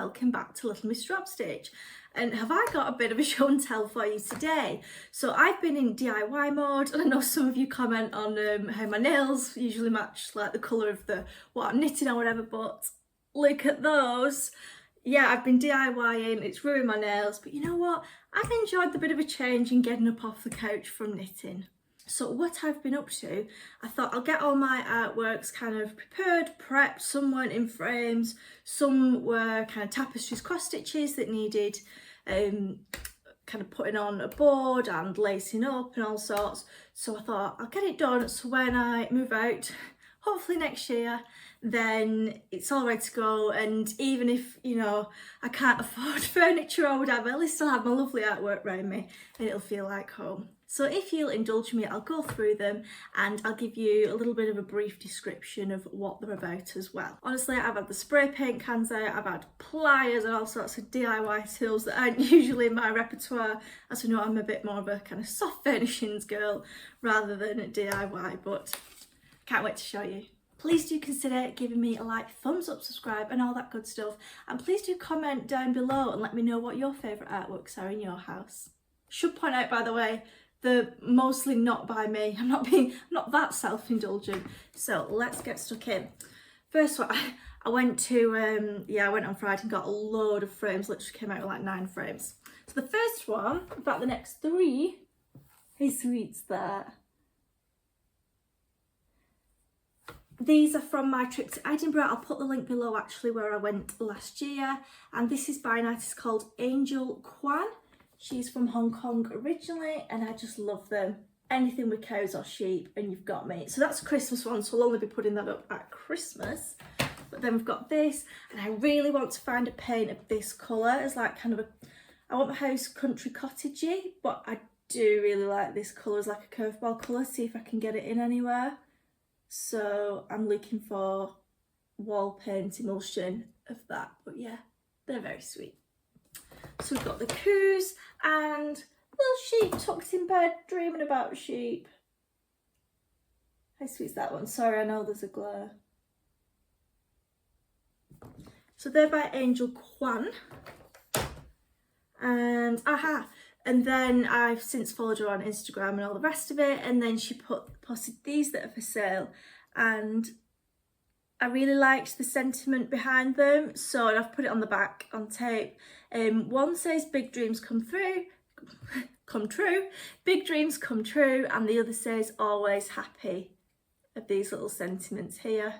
welcome back to Little Miss Drop Stitch. And have I got a bit of a show and tell for you today? So I've been in DIY mode, and I know some of you comment on how my nails usually match like the colour of what I'm knitting or whatever, but look at those. Yeah, I've been DIYing, it's ruined my nails, but you know what? I've enjoyed the bit of a change in getting up off the couch from knitting. So what I've been up to, I thought I'll get all my artworks kind of prepared, prepped. Some weren't in frames, some were kind of tapestries, cross stitches that needed kind of putting on a board and lacing up and all sorts. So I thought I'll get it done, so when I move out, hopefully next year, then it's all ready to go. And even if, you know, I can't afford furniture or whatever, at least I'll have my lovely artwork around me and it'll feel like home. So if you'll indulge me, I'll go through them and I'll give you a little bit of a brief description of what they're about as well. Honestly, I've had the spray paint cans out, I've had pliers and all sorts of DIY tools that aren't usually in my repertoire. As you know, I'm a bit more of a kind of soft furnishings girl rather than a DIY, but can't wait to show you. Please do consider giving me a like, thumbs up, subscribe and all that good stuff. And please do comment down below and let me know what your favourite artworks are in your house. Should point out, by the way, they're mostly not by me. I'm not that self-indulgent. So let's get stuck in. First one, I went on Friday and got a load of frames. Literally came out with like 9 frames. So the first one, about the next 3, how sweet's that? These are from my trip to Edinburgh. I'll put the link below actually where I went last year. And this is by an artist called Angel Kwan. She's from Hong Kong originally, and I just love them. Anything with cows or sheep and you've got me. So that's a Christmas one, so I'll only be putting that up at Christmas. But then we've got this, and I really want to find a paint of this colour as like kind of I want my house country cottagey, but I do really like this colour as like a curveball colour. See if I can get it in anywhere. So I'm looking for wall paint emulsion of that, but yeah, they're very sweet. So we've got the coos and little sheep tucked in bed, dreaming about sheep. How sweet's that one? Sorry, I know there's a glare. So they're by Angel Kwan. And and then I've since followed her on Instagram and all the rest of it. And then she posted these that are for sale, and I really liked the sentiment behind them, so I've put it on the back on tape. One says big dreams come true, big dreams come true, and the other says always happy, of these little sentiments here.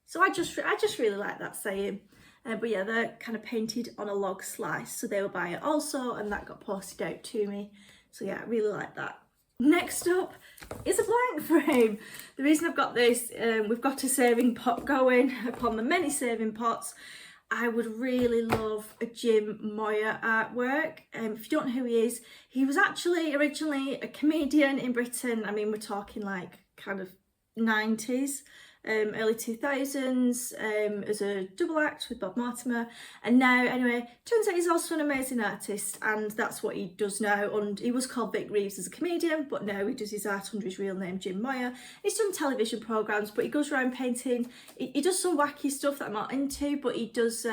So I just really like that saying. But yeah, they're kind of painted on a log slice, so they were by it also, and that got posted out to me. So yeah, I really like that. Next up is a blank frame. The reason I've got this, we've got a saving pot going upon the many saving pots. I would really love a Jim Moyer artwork. If you don't know who he is, he was actually originally a comedian in Britain. I mean, we're talking like kind of 90s. Early 2000s as a double act with Bob Mortimer, and now anyway turns out he's also an amazing artist, and that's what he does now. And he was called Vic Reeves as a comedian, but now he does his art under his real name, Jim Moyer. He's done television programmes, but he goes around painting. He does some wacky stuff that I'm not into, but he does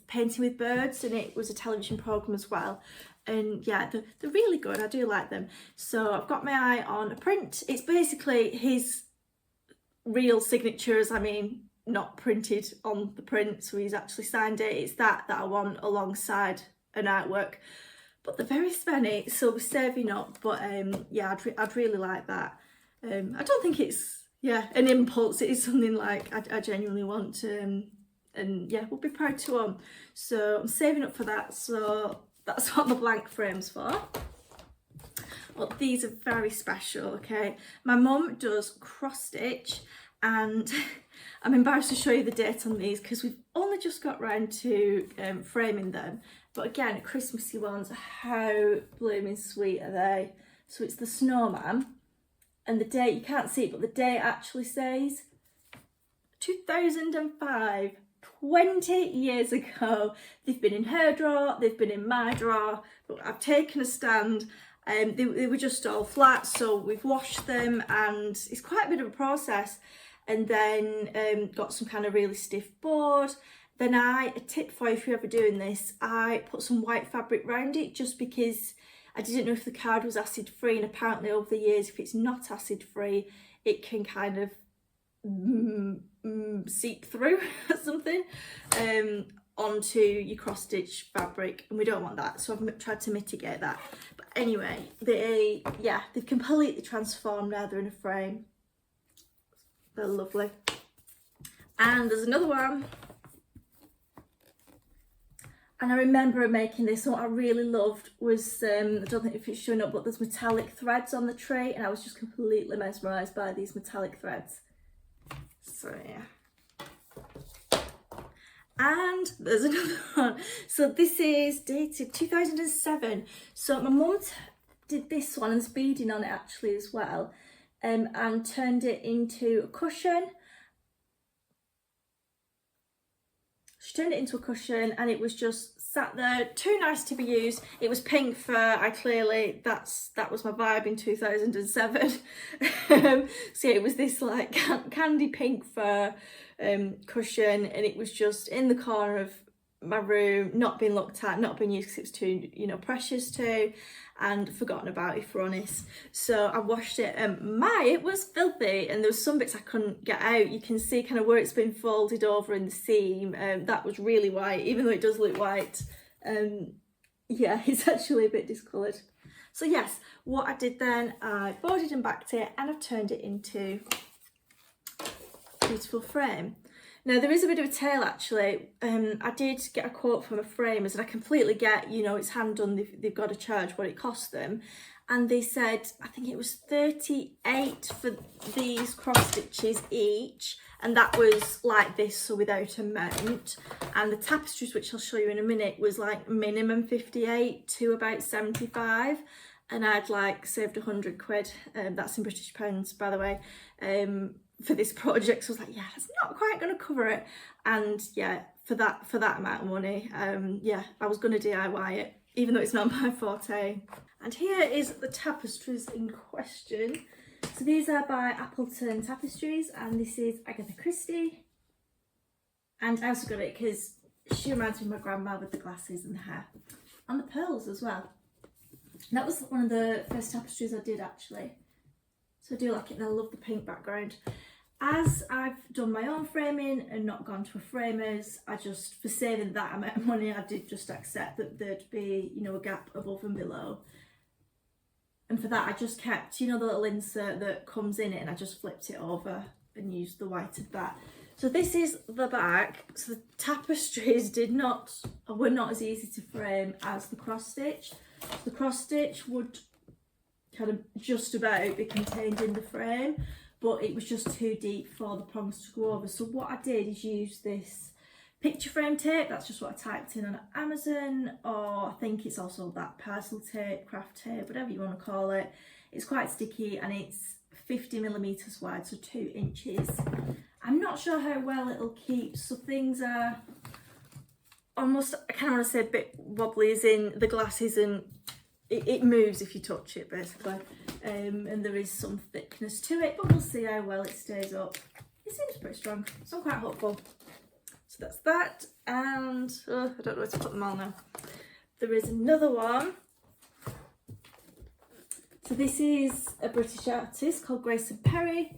painting with birds, and it was a television programme as well. And yeah, they're really good. I do like them. So I've got my eye on a print. It's basically his real signatures, I mean, not printed on the print, so he's actually signed it. It's that I want alongside an artwork, but they're very spenny, so we're saving up. But yeah, I'd really like that. I don't think it's an impulse. It is something like I genuinely want to, and yeah, we'll be proud to own. So I'm saving up for that. So that's what the blank frame's for. But these are very special, okay? My mum does cross stitch, and I'm embarrassed to show you the date on these because we've only just got round to framing them. But again, Christmassy ones, how blooming sweet are they? So it's the snowman, and the date, you can't see it, but the date actually says 2005. 20 years ago. They've been in her drawer, they've been in my drawer, but I've taken a stand. They were just all flat, so we've washed them, and it's quite a bit of a process. And then got some kind of really stiff board, Then a tip for you if you're ever doing this, I put some white fabric around it just because I didn't know if the card was acid free, and apparently over the years if it's not acid free it can kind of seep through or something onto your cross stitch fabric, and we don't want that, so I've tried to mitigate that. But anyway, they've completely transformed now. They're in a frame. They're lovely. And there's another one, and I remember making this, and what I really loved was I don't think if it's showing up, but there's metallic threads on the tray, and I was just completely mesmerised by these metallic threads. So yeah. And there's another one. So this is dated 2007. So my mum did this one, and there's beading on it actually as well, and turned it into a cushion. She turned it into a cushion, and it was just sat there, too nice to be used. It was pink fur. That was my vibe in 2007. So yeah, it was this like candy pink fur cushion, and it was just in the corner of my room, not being looked at, not being used because it was too, you know, precious to, and forgotten about, if we're honest. So I washed it, and it was filthy, and there was some bits I couldn't get out. You can see kind of where it's been folded over in the seam. That was really white, even though it does look white. Yeah, it's actually a bit discoloured. So yes, what I did then, I boarded and backed it, and I've turned it into a beautiful frame. Now there is a bit of a tale actually. I did get a quote from a framers, and I completely get, you know, it's hand done, they've got to charge what it costs them, and they said I think it was 38 for these cross stitches each, and that was like this, so without a mount. And the tapestries, which I'll show you in a minute, was like minimum 58 to about 75, and I'd like saved 100 quid. That's in British pounds, by the way. For this project, so I was like, yeah, it's not quite going to cover it. And yeah, for that amount of money, yeah, I was going to DIY it, even though it's not my forte. And here is the tapestries in question. So these are by Appleton Tapestries, and this is Agatha Christie. And I also got it because she reminds me of my grandma with the glasses and the hair, and the pearls as well. And that was one of the first tapestries I did actually. So I do like it, and I love the pink background. As I've done my own framing and not gone to a framer's, I just, for saving that amount of money, I did just accept that there'd be, you know, a gap above and below. And for that, I just kept, you know, the little insert that comes in it, and I just flipped it over and used the white of that. So this is the back. So the tapestries were not as easy to frame as the cross stitch. The cross stitch would kind of just about be contained in the frame, but it was just too deep for the prongs to go over. So what I did is use this picture frame tape. That's just what I typed in on Amazon, or I think it's also that parcel tape, craft tape, whatever you want to call it. It's quite sticky, and it's 50mm wide, so 2 inches. I'm not sure how well it'll keep, so things are almost, I kind of want to say a bit wobbly, as in the glass isn't, it moves if you touch it basically, and there is some thickness to it, but we'll see how well it stays up. It seems pretty strong, so I'm quite hopeful. So that's that, and I don't know where to put them all now. There is another one. So this is a British artist called Grayson Perry,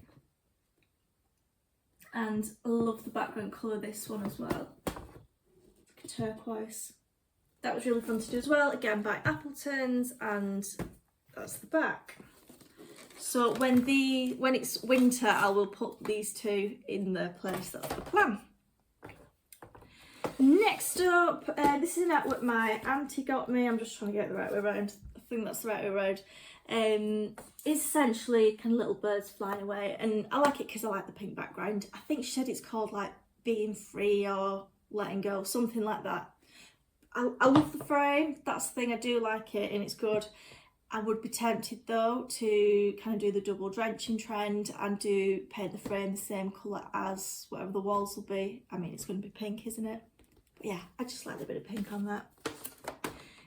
and I love the background colour of this one as well. It's like a turquoise. That was really fun to do as well, again by Appleton's, and that's the back. So when it's winter, I will put these two in their place. That's the plan. Next up, this is an artwork my auntie got me. I'm just trying to get it the right way around. I think that's the right way around. It's essentially kind of little birds flying away, and I like it because I like the pink background. I think she said it's called like being free or letting go, something like that. I love the frame, that's the thing, I do like it and it's good. I would be tempted though to kind of do the double drenching trend and paint the frame the same colour as whatever the walls will be. I mean, it's going to be pink, isn't it? But yeah, I just like a bit of pink on that.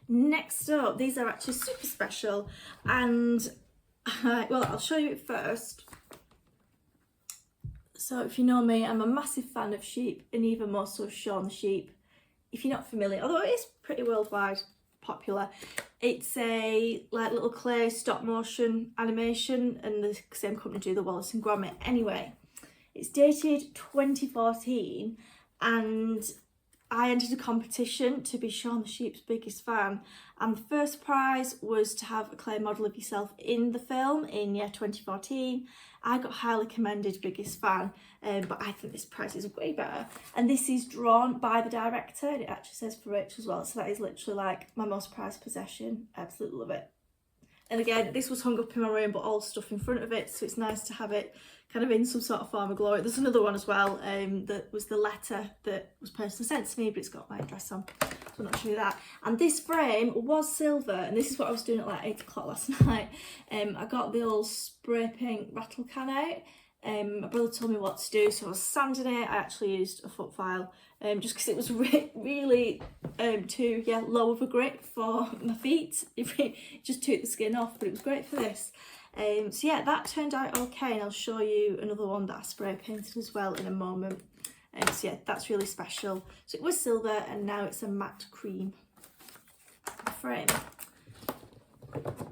Next up, these are actually super special, and well, I'll show you it first. So if you know me, I'm a massive fan of sheep, and even more so Shaun the Sheep. If you're not familiar, although it is pretty worldwide popular, it's a like little clay stop motion animation, and the same company do the Wallace and Gromit. Anyway, it's dated 2014, and I entered a competition to be Shaun the Sheep's biggest fan, and the first prize was to have a clay model of yourself in the film in 2014. I got highly commended biggest fan, but I think this prize is way better. And this is drawn by the director, and it actually says for Rachel as well, so that is literally like my most prized possession. I absolutely love it. And again, this was hung up in my room, but all stuff in front of it, so it's nice to have it kind of in some sort of form of glory. There's another one as well, that was the letter that was personally sent to me, but it's got my address on, so I'm not sure that. And this frame was silver, and this is what I was doing at like 8 o'clock last night. I got the old spray paint rattle can out. My brother told me what to do, so I was sanding it. I actually used a foot file, just because it was really too low of a grip for my feet. It just took the skin off, but it was great for this. So yeah, that turned out okay, and I'll show you another one that I spray painted as well in a moment. So yeah, that's really special. So it was silver, and now it's a matte cream frame.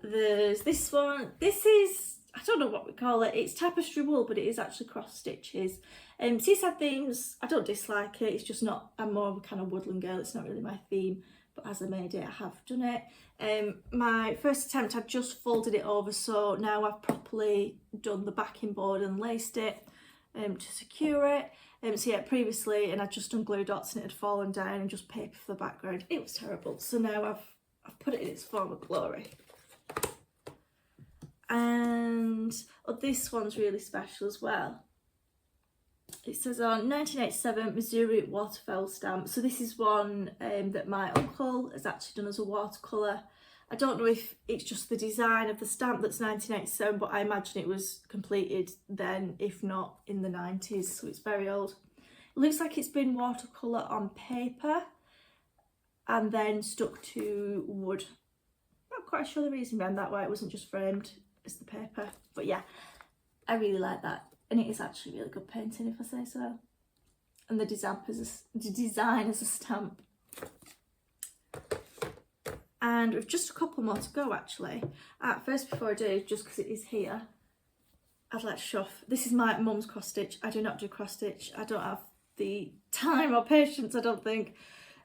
There's this one. This is, I don't know what we call it. It's tapestry wool, but it is actually cross stitches. Seaside themes, I don't dislike it. It's just not, I'm more of a kind of woodland girl. It's not really my theme, but as I made it, I have done it. My first attempt, I just folded it over, so now I've properly done the backing board and laced it to secure it. So yeah, previously, and I'd just done glue dots and it had fallen down, and just paper for the background. It was terrible. So now I've put it in its form of glory. And this one's really special as well. It says on 1987 Missouri waterfowl stamp. So this is one that my uncle has actually done as a watercolour. I don't know if it's just the design of the stamp that's 1987, but I imagine it was completed then, if not in the 90s, so it's very old. It looks like it's been watercolour on paper and then stuck to wood. Not quite sure the reason behind that, why it wasn't just framed as the paper, but yeah, I really like that. And it is actually really good painting, if I say so. And the design as a stamp. And we've just a couple more to go, actually. First, before I do, just because it is here, I'd like to show off. This is my mum's cross stitch. I do not do cross stitch. I don't have the time or patience, I don't think,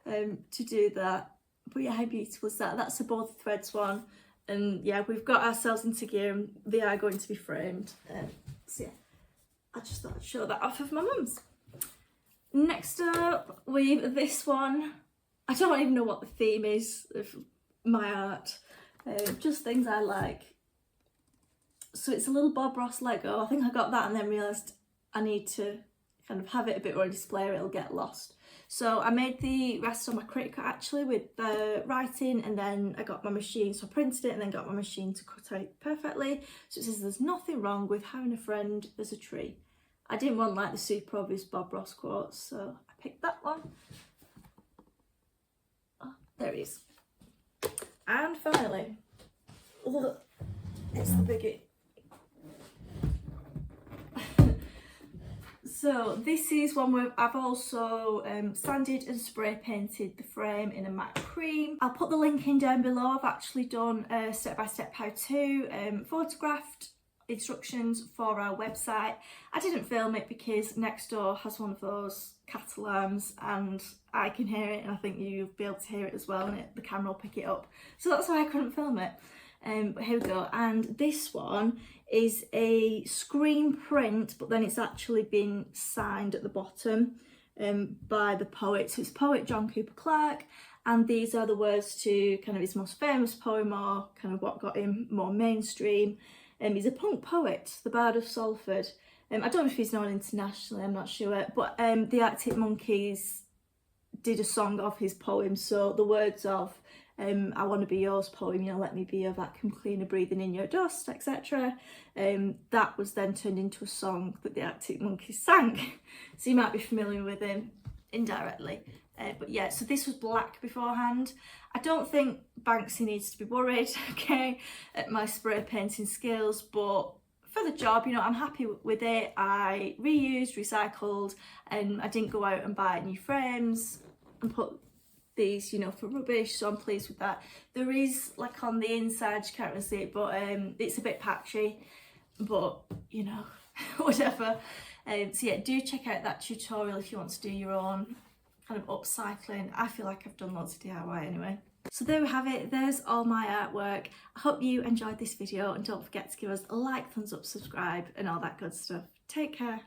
to do that. But yeah, how beautiful is that? That's a both threads one. And yeah, we've got ourselves into gear, and they are going to be framed. So yeah, I just thought I'd show that off of my mum's. Next up, with this one. I don't even know what the theme is of my art. Just things I like. So it's a little Bob Ross Lego. I think I got that and then realised I need to kind of have it a bit more on display or it'll get lost. So I made the rest on my Cricut actually with the writing, and then I got my machine, so I printed it and then got my machine to cut out perfectly. So it says there's nothing wrong with having a friend as a tree. I didn't want like the super obvious Bob Ross quotes, so I picked that one. Oh, there it is. And finally, look, it's the biggie. So this is one where I've also sanded and spray painted the frame in a matte cream. I'll put the link in down below. I've actually done a step-by-step how-to, photographed instructions for our website. I didn't film it because next door has one of those cat alarms and I can hear it, and I think you'll be able to hear it as well, and the camera will pick it up. So that's why I couldn't film it. But here we go. And this one is a screen print, but then it's actually been signed at the bottom by the poet. So it's poet John Cooper Clarke, and these are the words to kind of his most famous poem, or kind of what got him more mainstream. He's a punk poet, the Bard of Salford. I don't know if he's known internationally, I'm not sure, but the Arctic Monkeys did a song of his poem. So the words of I want to be yours poem, you know, let me be your vacuum cleaner breathing in your dust, etc. That was then turned into a song that the Arctic Monkeys sang. So you might be familiar with him indirectly. But yeah, so this was black beforehand. I don't think Banksy needs to be worried, okay, at my spray painting skills, but for the job, you know, I'm happy with it. I reused, recycled, and I didn't go out and buy new frames and put these, you know, for rubbish, so I'm pleased with that. There is, like, on the inside, you can't really see it, but it's a bit patchy, but, you know, whatever. So yeah, do check out that tutorial if you want to do your own kind of upcycling. I feel like I've done lots of DIY anyway. So there we have it, there's all my artwork. I hope you enjoyed this video, and don't forget to give us a like, thumbs up, subscribe and all that good stuff. Take care.